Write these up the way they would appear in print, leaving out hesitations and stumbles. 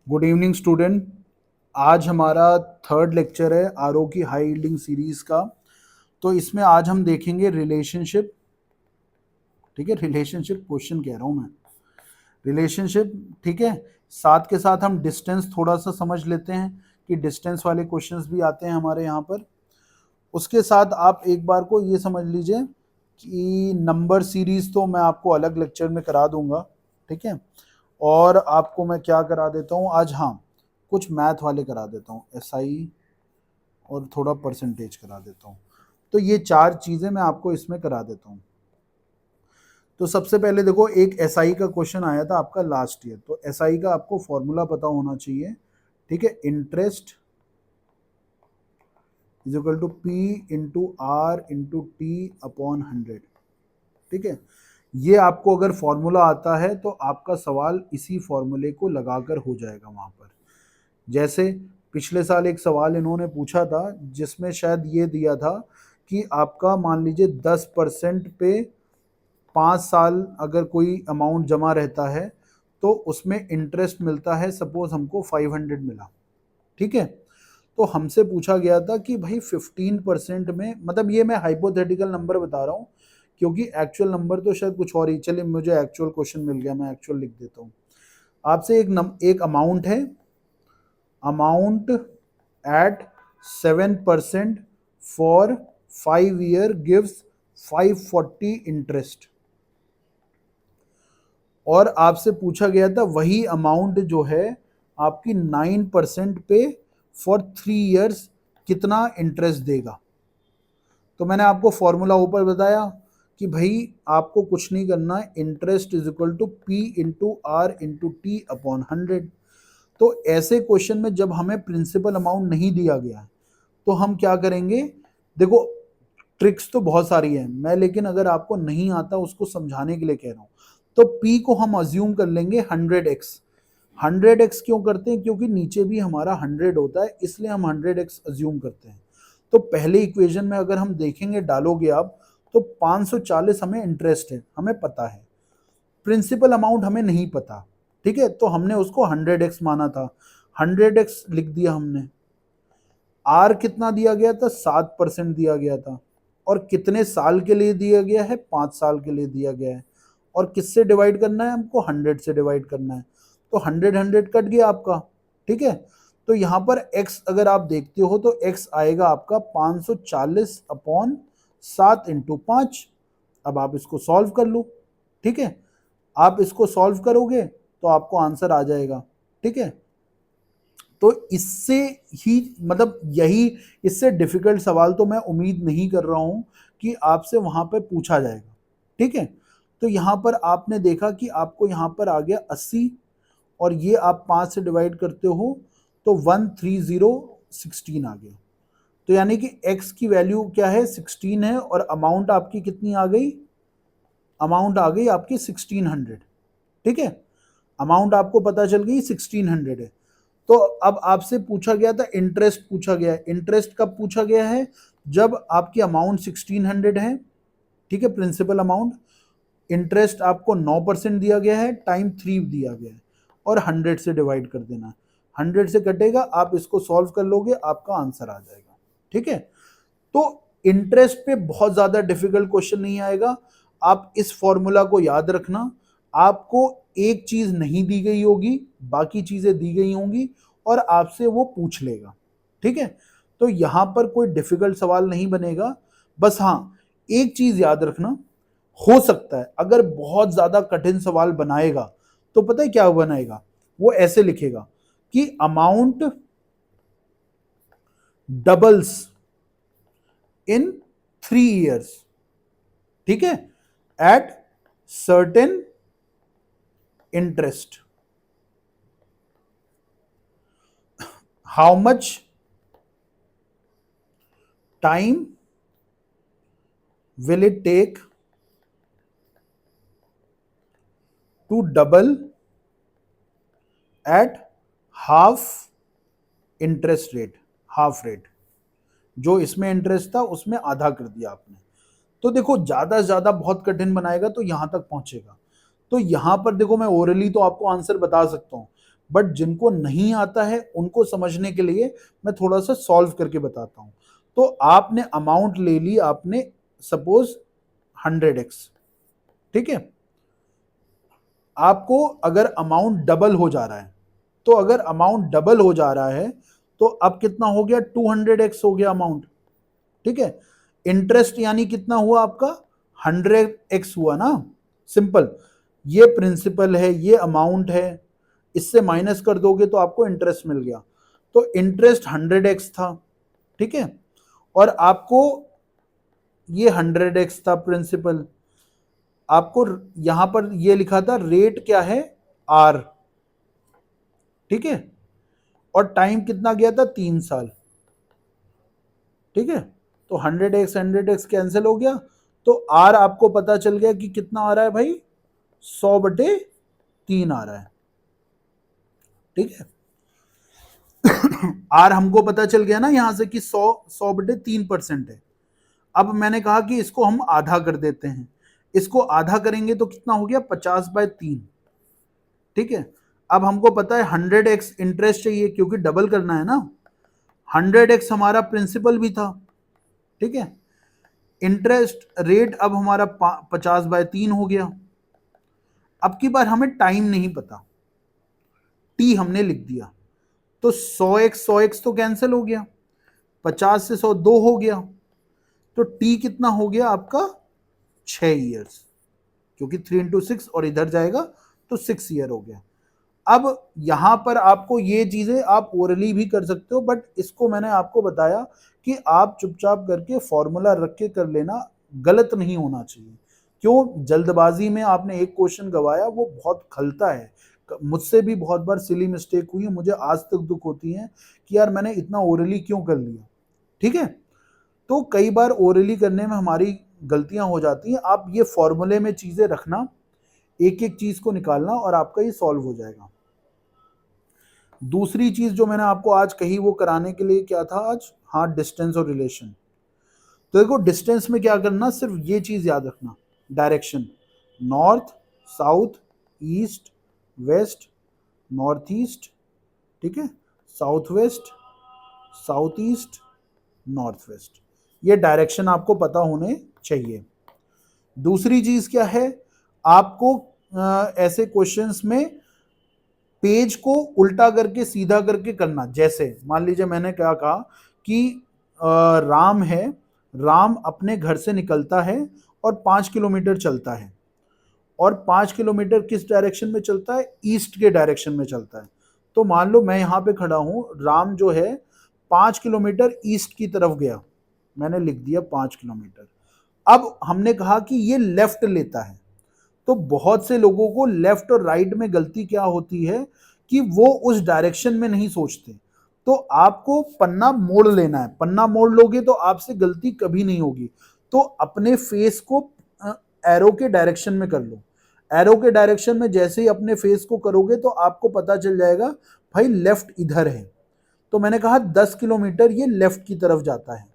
Good evening student. आज हमारा third lecture है आरओ की हाई यील्डिंग सीरीज का। तो इसमें आज हम देखेंगे रिलेशनशिप। ठीक है, रिलेशनशिप क्वेश्चन कह रहा हूँ मैं, रिलेशनशिप। ठीक है, साथ के साथ हम डिस्टेंस थोड़ा सा समझ लेते हैं कि डिस्टेंस वाले क्वेश्चंस भी आते हैं हमारे यहाँ पर। उसके साथ आप एक बार को ये समझ लीजिए कि नंबर सीरीज तो मैं आपको अलग लेक्चर में करा दूंगा। ठीक है, और आपको मैं क्या करा देता हूँ आज, हाँ, कुछ मैथ वाले करा देता हूँ, एसआई और थोड़ा परसेंटेज करा देता हूँ। तो ये चार चीज़ें मैं आपको इसमें करा देता हूँ। तो सबसे पहले देखो, एक एसआई का क्वेश्चन आया था आपका लास्ट ईयर। तो एसआई का आपको फॉर्मूला पता होना चाहिए। ठीक है, interest is equal to P into R into T upon 100। ठीक है, ये आपको अगर फॉर्मूला आता है तो आपका सवाल इसी फॉर्मूले को लगाकर हो जाएगा वहां पर। जैसे पिछले साल एक सवाल इन्होंने पूछा था जिसमें शायद ये दिया था कि आपका मान लीजिए 10% पे 5 साल अगर कोई अमाउंट जमा रहता है तो उसमें इंटरेस्ट मिलता है, सपोज हमको 500 मिला। ठीक है, तो हमसे पूछा गया था कि भाई 15% में, मतलब ये मैं हाइपोथेटिकल नंबर बता रहा हूँ क्योंकि एक्चुअल नंबर तो शायद कुछ और ही। चलिए, मुझे एक्चुअल क्वेश्चन मिल गया, मैं एक्चुअल लिख देता हूँ आपसे। एक अमाउंट है, amount at 7% for 5 year gives 540 interest. और आपसे पूछा गया था वही अमाउंट जो है आपकी 9% पे फॉर 3 ईयर्स कितना इंटरेस्ट देगा। तो मैंने आपको फॉर्मूला ऊपर बताया कि भाई आपको कुछ नहीं करना है, interest is equal to P into R into T upon 100। तो ऐसे क्वेश्चन में जब हमें प्रिंसिपल अमाउंट नहीं दिया गया है तो हम क्या करेंगे, देखो ट्रिक्स तो बहुत सारी है मैं, लेकिन अगर आपको नहीं आता उसको समझाने के लिए कह रहा हूँ। तो P को हम अज्यूम कर लेंगे 100x। 100x क्यों करते हैं, क्योंकि नीचे भी हमारा 100 होता है, इसलिए हम 100x अज्यूम करते हैं। तो पहले इक्वेशन में अगर हम देखेंगे, डालोगे आप, तो 540 हमें इंटरेस्ट है, हमें पता है। प्रिंसिपल अमाउंट हमें नहीं पता। ठीक है, तो हमने उसको 100x माना था, 100x लिख दिया हमने। आर कितना दिया गया था, 7% दिया गया था। और कितने साल के लिए दिया गया है, 5 साल के लिए दिया गया है। और किससे डिवाइड करना है हमको, 100 से डिवाइड करना है। तो 100 कट गया आपका। ठीक है, तो यहाँ पर x अगर आप देखते हो तो x आएगा आपका 540 अपॉन 7 इंटू 5। अब आप इसको सॉल्व कर लो। ठीक है, आप इसको सॉल्व करोगे तो आपको आंसर आ जाएगा। ठीक है, तो इससे ही, मतलब यही, इससे डिफिकल्ट सवाल तो मैं उम्मीद नहीं कर रहा हूं कि आपसे वहां पे पूछा जाएगा। ठीक है, तो यहां पर आपने देखा कि आपको यहां पर आ गया 80, और ये आप 5 से डिवाइड करते हो तो 13016 आ गया। तो यानी कि x की वैल्यू क्या है, 16 है, और अमाउंट आपकी कितनी आ गई, अमाउंट आ गई आपकी 1600। ठीक है, अमाउंट आपको पता चल गई 1600 है। तो अब आपसे पूछा गया था इंटरेस्ट, पूछा गया है। इंटरेस्ट कब पूछा गया है, जब आपकी अमाउंट 1600 है। ठीक है, प्रिंसिपल अमाउंट। इंटरेस्ट आपको 9% दिया गया है, टाइम 3 दिया गया है, और 100 से डिवाइड कर देना है। 100 से कटेगा, आप इसको सॉल्व कर लोगे, आपका आंसर आ जाएगा। ठीक है, तो इंटरेस्ट पे बहुत ज्यादा डिफिकल्ट क्वेश्चन नहीं आएगा। आप इस फॉर्मूला को याद रखना। आपको एक चीज नहीं दी गई होगी, बाकी चीजें दी गई होंगी, और आपसे वो पूछ लेगा। ठीक है, तो यहां पर कोई डिफिकल्ट सवाल नहीं बनेगा। बस हाँ, एक चीज याद रखना, हो सकता है अगर बहुत ज्यादा कठिन सवाल बनाएगा तो पता है क्या बनाएगा, वो ऐसे लिखेगा कि अमाउंट डबल्स इन 3 ईयर्स। ठीक है, at certain interest. How much time will it take to double at half interest rate, half rate. जो इसमें इंटरेस्ट था उसमें आधा कर दिया आपने। तो देखो, ज्यादा से ज्यादा बहुत कठिन बनाएगा तो यहां तक पहुंचेगा। तो यहां पर देखो, मैं ओरली तो आपको आंसर बता सकता हूं, बट जिनको नहीं आता है उनको समझने के लिए मैं थोड़ा सा सॉल्व करके बताता हूं। तो आपने अमाउंट ले ली, आपने सपोज 100x, ठीक है। आपको अगर अमाउंट डबल हो जा रहा है, तो अगर अमाउंट डबल हो जा रहा है तो अब कितना हो गया, 200x हो गया अमाउंट, ठीक है। इंटरेस्ट यानी कितना हुआ आपका, 100x हुआ ना, सिंपल। ये प्रिंसिपल है, ये अमाउंट है, इससे माइनस कर दोगे तो आपको इंटरेस्ट मिल गया। तो इंटरेस्ट 100x था, ठीक है, और आपको ये 100x था प्रिंसिपल। आपको यहां पर ये लिखा था रेट क्या है, आर, ठीक है, और टाइम कितना गया था, 3 साल, ठीक है। तो 100x कैंसिल हो गया, तो आर आपको पता चल गया कि कितना आ रहा है भाई, 100/3 आ रहा है, ठीक है। आर हमको पता चल गया ना यहां से कि 100/3% है। अब मैंने कहा कि इसको हम आधा कर देते हैं, इसको आधा करेंगे तो कितना हो गया, 50/3, ठीक है। अब हमको पता है 100x इंटरेस्ट चाहिए क्योंकि डबल करना है ना, 100x हमारा प्रिंसिपल भी था, ठीक है। इंटरेस्ट रेट अब हमारा 50/3 हो गया। अब की बार हमें टाइम नहीं पता, टी हमने लिख दिया, तो 100x तो कैंसिल हो गया, 50 से 100 2 हो गया, तो टी कितना हो गया आपका, 6 ईयर्स, क्योंकि 3 into 6 और इधर जाएगा तो 6 ईयर हो गया। अब यहां पर आपको ये चीजें आप ओरली भी कर सकते हो, बट इसको मैंने आपको बताया कि आप चुपचाप करके फॉर्मूला रख के कर लेना, गलत नहीं होना चाहिए। क्यों, जल्दबाजी में आपने एक क्वेश्चन गवाया, वो बहुत खलता है। मुझसे भी बहुत बार सिली मिस्टेक हुई है, मुझे आज तक दुख होती है कि यार मैंने इतना ओरली क्यों कर लिया, ठीक है। तो कई बार ओरली करने में हमारी गलतियां हो जाती हैं। आप ये फॉर्मूले में चीजें रखना, एक एक चीज को निकालना और आपका ये सॉल्व हो जाएगा। दूसरी चीज जो मैंने आपको आज कही वो कराने के लिए क्या था आज, हाँ, डिस्टेंस और रिलेशन। तो देखो डिस्टेंस में क्या करना, सिर्फ ये चीज याद रखना, direction, north south east west, north east, ठीक है, south west south east north west, ये डायरेक्शन आपको पता होने चाहिए। दूसरी चीज क्या है, आपको ऐसे क्वेश्चंस में पेज को उल्टा करके सीधा करके करना। जैसे मान लीजिए मैंने क्या कहा कि राम है, राम अपने घर से निकलता है और 5 किलोमीटर चलता है, और 5 किलोमीटर किस डायरेक्शन में चलता है, ईस्ट के डायरेक्शन में चलता है। तो मान लो मैं यहाँ पे खड़ा हूँ, राम जो है 5 किलोमीटर ईस्ट की तरफ गया, मैंने लिख दिया 5 किलोमीटर। अब हमने कहा कि ये लेफ्ट लेता है, तो बहुत से लोगों को लेफ्ट और राइट में गलती क्या होती है कि वो उस डायरेक्शन में नहीं सोचते। तो आपको पन्ना मोड़ लेना है, पन्ना मोड़ लोगे तो आपसे गलती कभी नहीं होगी। तो अपने फेस को एरो के डायरेक्शन में कर लो, एरो के डायरेक्शन में जैसे ही अपने फेस को करोगे तो आपको पता चल जाएगा भाई लेफ्ट इधर है। तो मैंने कहा 10 किलोमीटर ये लेफ्ट की तरफ जाता है।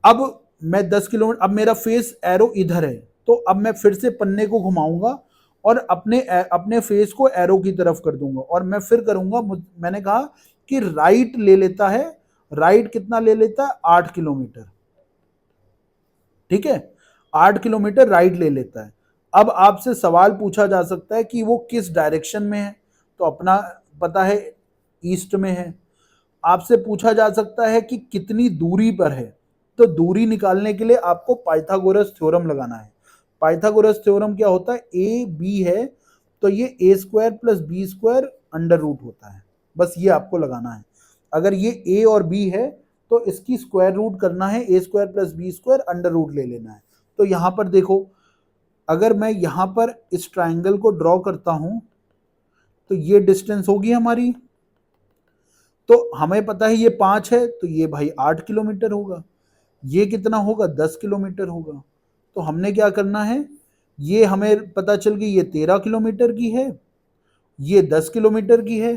अब मैं 10 किलोमीटर, अब मेरा फेस एरो इधर है, तो अब मैं फिर से पन्ने को घुमाऊंगा और अपने फेस को एरो की तरफ कर दूंगा, और मैं फिर करूंगा, मैंने कहा कि राइट ले लेता है, राइट कितना ले लेता है, 8 किलोमीटर, ठीक है, 8 किलोमीटर राइट ले लेता है। अब आपसे सवाल पूछा जा सकता है कि वो किस डायरेक्शन में है, तो अपना पता है ईस्ट में है। आपसे पूछा जा सकता है कि कितनी दूरी पर है, तो दूरी निकालने के लिए आपको पाइथागोरस थ्योरम लगाना है। पाइथागोरस थ्योरम क्या होता है, ए बी है तो ये A square plus B square under root होता है, बस ये आपको लगाना है। अगर ये ए और बी है तो इसकी स्क्वायर रूट करना है, A square plus B square under root ले लेना है। तो यहां पर देखो, अगर मैं यहां पर इस ट्राइंगल को ड्रॉ करता हूं तो ये डिस्टेंस होगी हमारी, तो हमें पता है ये 5 है, तो ये भाई 8 किलोमीटर होगा, ये कितना होगा, 10 किलोमीटर होगा। तो हमने क्या करना है, ये हमें पता चल गई ये 13 किलोमीटर की है, ये 10 किलोमीटर की है,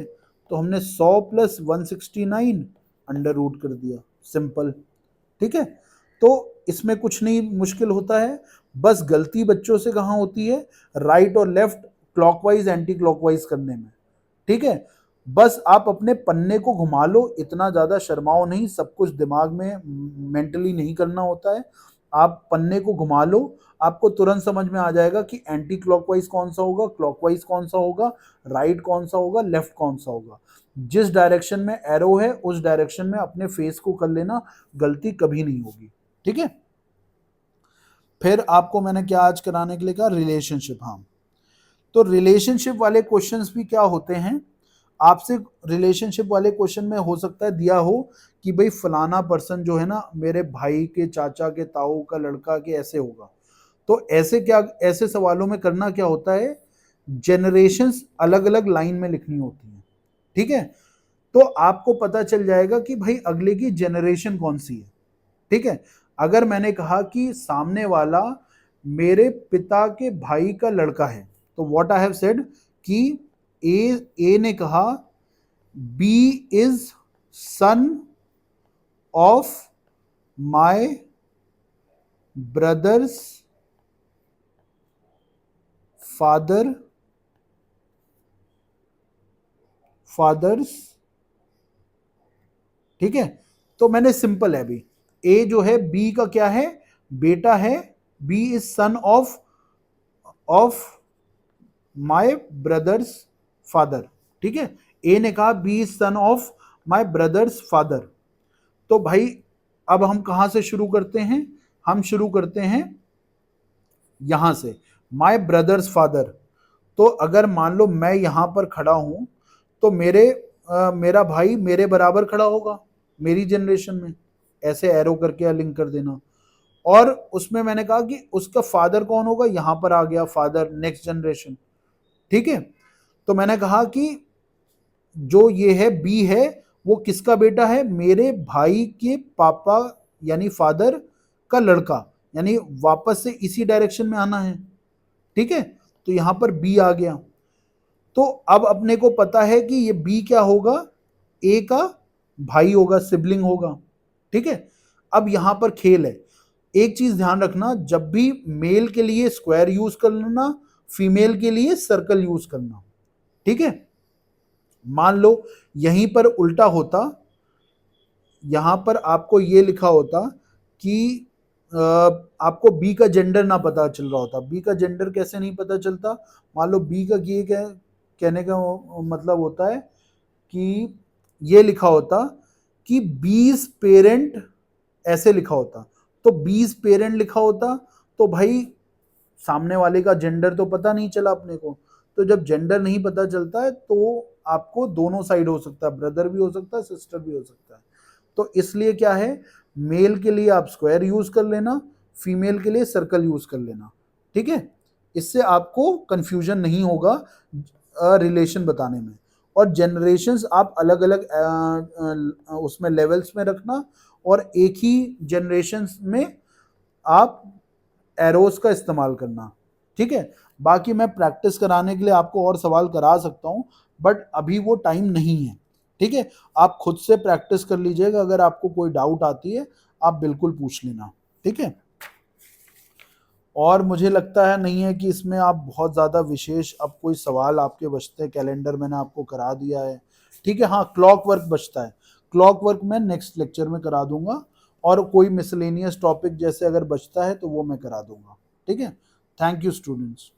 तो हमने 100 प्लस 169 अंडर रूट कर दिया, सिंपल, ठीक है। तो इसमें कुछ नहीं मुश्किल होता है, बस गलती बच्चों से कहाँ होती है, राइट और लेफ्ट, क्लॉकवाइज एंटी क्लॉकवाइज करने में, ठीक है, बस आप अपने पन्ने को घुमा लो, इतना ज्यादा शर्माओ नहीं, सब कुछ दिमाग में मेंटली नहीं करना होता है। आप पन्ने को घुमा लो, आपको तुरंत समझ में आ जाएगा कि एंटी क्लॉकवाइज कौन सा होगा, क्लॉकवाइज कौन सा होगा, राइट कौन सा होगा, लेफ्ट कौन सा होगा। जिस डायरेक्शन में एरो है उस डायरेक्शन में अपने फेस को कर लेना, गलती कभी नहीं होगी। ठीक है, फिर आपको मैंने क्या आज कराने के लिए कहा, रिलेशनशिप। हाँ, तो रिलेशनशिप वाले क्वेश्चंस भी क्या होते हैं, आपसे रिलेशनशिप वाले क्वेश्चन में हो सकता है दिया हो कि भाई फलाना पर्सन जो है ना मेरे भाई के चाचा के ताऊ का लड़का के ऐसे होगा। तो ऐसे क्या, ऐसे सवालों में करना क्या होता है, जनरेशंस अलग अलग लाइन में लिखनी होती है। ठीक है, तो आपको पता चल जाएगा कि भाई अगले की जनरेशन कौन सी है। ठीक है, अगर मैंने कहा कि सामने वाला मेरे पिता के भाई का लड़का है, तो व्हाट आई हैव सेड कि ए ने कहा B is son of my brother's father's. ठीक है, तो मैंने सिंपल है अभी, ए जो है बी का क्या है, बेटा है, B is son of my brother's father. ठीक है, ए ने कहा B is son of my brother's father. तो भाई अब हम कहां से शुरू करते हैं, हम शुरू करते हैं यहां से, माय ब्रदर्स फादर। तो अगर मान लो मैं यहां पर खड़ा हूं तो मेरा भाई मेरे बराबर खड़ा होगा मेरी जनरेशन में, ऐसे एरो करके या लिंक कर देना। और उसमें मैंने कहा कि उसका फादर कौन होगा, यहां पर आ गया फादर, नेक्स्ट जनरेशन। ठीक है, तो मैंने कहा कि जो ये है बी है वो किसका बेटा है, मेरे भाई के पापा यानी फादर का लड़का, यानी वापस से इसी डायरेक्शन में आना है। ठीक है, तो यहां पर बी आ गया। तो अब अपने को पता है कि ये बी क्या होगा, ए का भाई होगा, सिबलिंग होगा। ठीक है, अब यहां पर खेल है, एक चीज ध्यान रखना, जब भी मेल के लिए स्क्वायर यूज करना, फीमेल के लिए सर्कल यूज करना। ठीक है, मान लो यहीं पर उल्टा होता, यहां पर आपको ये लिखा होता कि आपको बी का जेंडर ना पता चल रहा होता। बी का जेंडर कैसे नहीं पता चलता, मान लो बी का ये कहने का मतलब होता है कि ये लिखा होता कि बीस पेरेंट, ऐसे लिखा होता, तो 20 पेरेंट लिखा होता, तो भाई सामने वाले का जेंडर तो पता नहीं चला अपने को। तो जब जेंडर नहीं पता चलता है तो आपको दोनों साइड हो सकता है, ब्रदर भी हो सकता है, सिस्टर भी हो सकता है। तो इसलिए क्या है, मेल के लिए आप स्क्वायर यूज कर लेना, फीमेल के लिए सर्कल यूज कर लेना। ठीक है, इससे आपको कंफ्यूजन नहीं होगा रिलेशन बताने में। और जनरेशंस आप अलग अलग उसमें लेवल्स में रखना, और एक ही जनरेशंस में आप एरोस का इस्तेमाल करना। ठीक है, बाकी मैं प्रैक्टिस कराने के लिए आपको और सवाल करा सकता हूं, बट अभी वो टाइम नहीं है। ठीक है, आप खुद से प्रैक्टिस कर लीजिएगा, अगर आपको कोई डाउट आती है आप बिल्कुल पूछ लेना। ठीक है, और मुझे लगता है नहीं है कि इसमें आप बहुत ज़्यादा विशेष अब कोई सवाल आपके बचते हैं, कैलेंडर मैंने आपको करा दिया है। ठीक है, हाँ क्लॉक वर्क बचता है, क्लॉक वर्क मैं नेक्स्ट लेक्चर में करा दूंगा, और कोई मिसलेनियस टॉपिक जैसे अगर बचता है तो वो मैं करा दूंगा। ठीक है, थैंक यू स्टूडेंट्स।